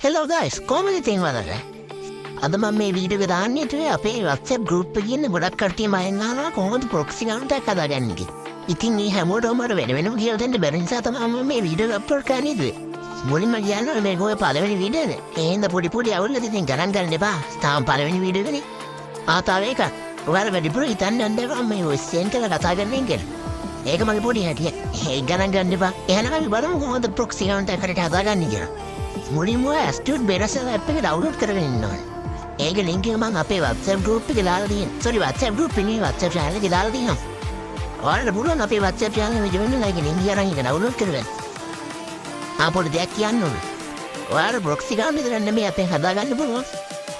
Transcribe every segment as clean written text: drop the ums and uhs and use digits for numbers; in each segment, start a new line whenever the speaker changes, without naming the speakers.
Hello guys, කොහොමද ඉතින් වලට? අද මම මේ වීඩියෝ එක දාන්නේ අපේ WhatsApp group එකේ ඉන්න ගොඩක් කට්ටිය මගෙන් අහනවා කොහොමද proxy account එකක් හදාගන්නේ කියලා. ඉතින් මේ හැමෝටම අර වෙන වෙනම කියලා දෙන්න බැරි නිසා තමයි මම මේ වීඩියෝ එක අප්ලෝඩ් කරන්නේ ඉතින්. මුලින්ම කියන්නේ මේ ගොයේ පළවෙනි වීඩියෝ එක. එහෙනම් පොඩි පොඩි අවුල් ඉතින් ගණන් ගන්න එපා. තාම පළවෙනි වීඩියෝ එකනේ. ආතාව එක. ඔයාලා වැඩිපුර හිතන්න යන්න එපා මේ voice change කරලා කතා කරන්නේ කියලා. ඒක මගේ පොඩි හැටිය. ඒ ගණන් ගන්න එපා. එහෙනම් අපි බලමු කොහොමද proxy account එකක් හදාගන්නේ කියලා. මුලින්ම ඇස්ටියුට් බේරසල් ඇප් එක ඩවුන්ලෝඩ් කරගෙන ඉන්න ඕනේ. ඒක ලින්ක් එක මම අපේ WhatsApp group එකේ දාලා තියෙනවා. sorry WhatsApp group එකේ WhatsApp channel එකේ දාලා තියෙනවා. ඔයාලට පුළුවන් අපේ WhatsApp channel එකේ join වෙලා ඒක ලින්ක් එක අරන් ඒක ඩවුන්ලෝඩ් කරගන්න. ආපොඩි දෙයක් කියන්න ඕනේ. ඔයාලා proxy account එක නෙමෙයි අපෙන් හදාගන්න පුළුවන්.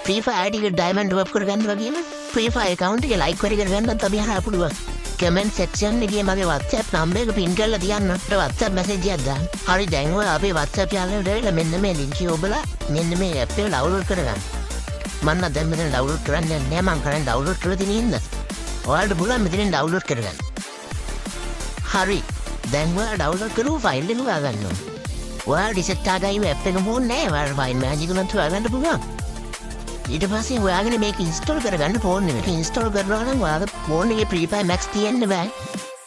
Free Fire ID එක diamond web කරගන්න වගේම Free Fire account එක like වැඩි කරගන්නත් අපි හරහා පුළුවන්. comment section එකේ මගේ WhatsApp number එක pin කරලා තියන්න. WhatsApp message එකක් දාන්න. හරි දැන් ඔය අපේ WhatsApp channel එකට ඇවිල්ලා මෙන්න මේ link එක ඔබලා මෙන්න මේ app එක download කරගන්න. මම නම් දැන් මෙතන download කරන්නේ නැහැ. මම කරන්නේ download කරලා තියෙන ඉන්න. ඔයාලට පුළුවන් මෙතනින් download කරගන්න. හරි. දැන් ඔයාලා download කරපු file එක හොයාගන්න ඕනේ. ඔයාලා reset ආගයි app එක මොන්නේ නැහැ. ඔයාලා file manager එකෙන් හොයාගන්න පුළුවන්. ඊට පස්සේ ඔයාගෙන මේක ඉන්ස්ටෝල් කරගන්න ෆෝන් එකට. ඉන්ස්ටෝල් කරනවා නම් ඔයාගේ ෆෝන් එකේ Free Fire Max තියෙන්න බෑ.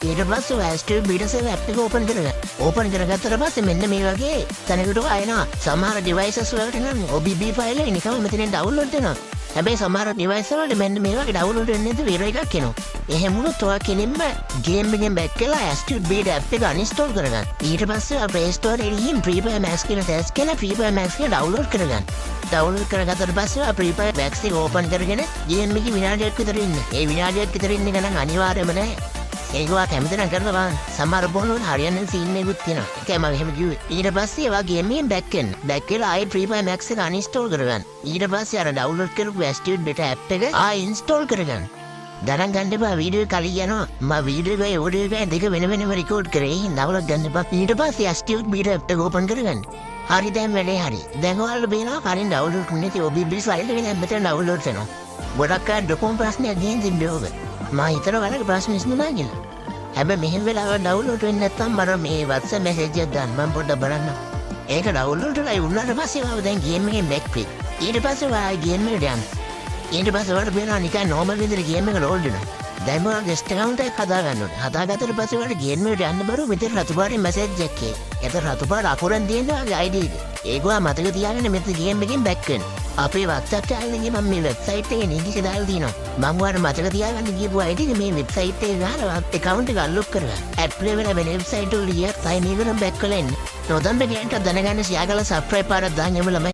ඊට පස්සේ ඔයා ස්ටීව් බීටසෙල් ඇප් එක ඕපන් කරගන්න. ඕපන් කරගත්තට පස්සේ මෙන්න මේ වගේ තැනකට ආයෙනවා. සමහර devices වලට නම් OBB ෆයිල් එක නිකම්ම මෙතනින් download වෙනවා. හැබැයි සමහර device වලට මෙන්න මේ වගේ download වෙන්නේ නැති error එකක් එනවා. එහෙම වුණොත් ඔයා කෙලින්ම game එකෙන් back වෙලා ස්ටීව් බීට ඇප් එක uninstall කරගන්න. ඊට පස්සේ ඔයා Play Store එකේ ගිහින් Free Fire Max කියලා search කරලා Free Fire Max එක download කරගන්න. download කරගත්තට පස්සේ Free Fire Max එක open කරගෙන game එකේ විනාඩියක් විතර ඉන්න. ඒ විනාඩියක් විතර ඉන්න එක නම් අනිවාර්යම නෑ. ඒක වා කැමති නම් කරලා බලන්න. සමහර බෝනවල හරියන්නේ සීන් එකකුත් තියෙනවා. ඒකයි මම එහෙම කිව්වේ. ඊට පස්සේ ඒවා game එකෙන් back වෙන්න. back වෙලා ආයෙ Free Fire Max එක uninstall කරගන්න. ඊට පස්සේ අර download කරපු Astute Beta app එක ආයෙ install කරගන්න. ගණන් ගන්න එපා වීඩියෝ එක කලින් යනවා. මම වීඩියෝ එකයි ඔඩියෝ එකයි දෙක වෙන වෙනම record කරේ. download ගන්න එපා. ඊට පස්සේ Astute Beta app එක open කරගන්න. හරි දැන් වැඩේ හරි. දැන් ඔයාලා බලනවා කලින් download කරන්නේ නැති OBB file එක දැන් මෙතන download වෙනවා. ගොඩක් අය ඩොකෝම ප්‍රශ්නයක් ගෙන් තිබ්බේ ඕක. මම හිතනවා වලක ප්‍රශ්න ඉස්නුනා කියලා. හැබැයි මෙහෙම වෙලාවට download වෙන්නේ නැත්නම් මම මේ WhatsApp message එකක් දාන්න මම පොඩ්ඩක් බලන්න. ඒක download වෙලා වුණාට පස්සේ මම දැන් game එකෙන් back වෙයි. ඊට පස්සේ ඔයා game එකට යන්න. ඊට පස්සේ ඔයාලට බලනවා නිකන් normal විදිහට game එක load වෙනවා. දැන් මම guest account එකක් හදාගන්න ඕනේ. හදාගත්තට පස්සේ ඔයාලට game එකට යන්න බරුව මෙතන රතු පාටින් message එකක් එයි. ඒක රතු පාට අකුරෙන් තියෙනවා ID එක. ඒක ඔයා මතක තියාගෙන මෙතන game එකෙන් back වෙන්න. අපේ WhatsApp channel එකේ මම මේ website එකේ link එක දාලා තියෙනවා. මම ඔයාලට මතක තියාගන්න කියපු ID එක මේ website එකේ දාලා account එක unlock කරගන්න. add play වෙන වෙන website වල ගියත් ආයි මේකෙන් back කරලා එන්න. නොදන්න කෙනෙක්ට දැනගන්න share කරලා subscribe පාරක් දාන්න එමු ළමයි.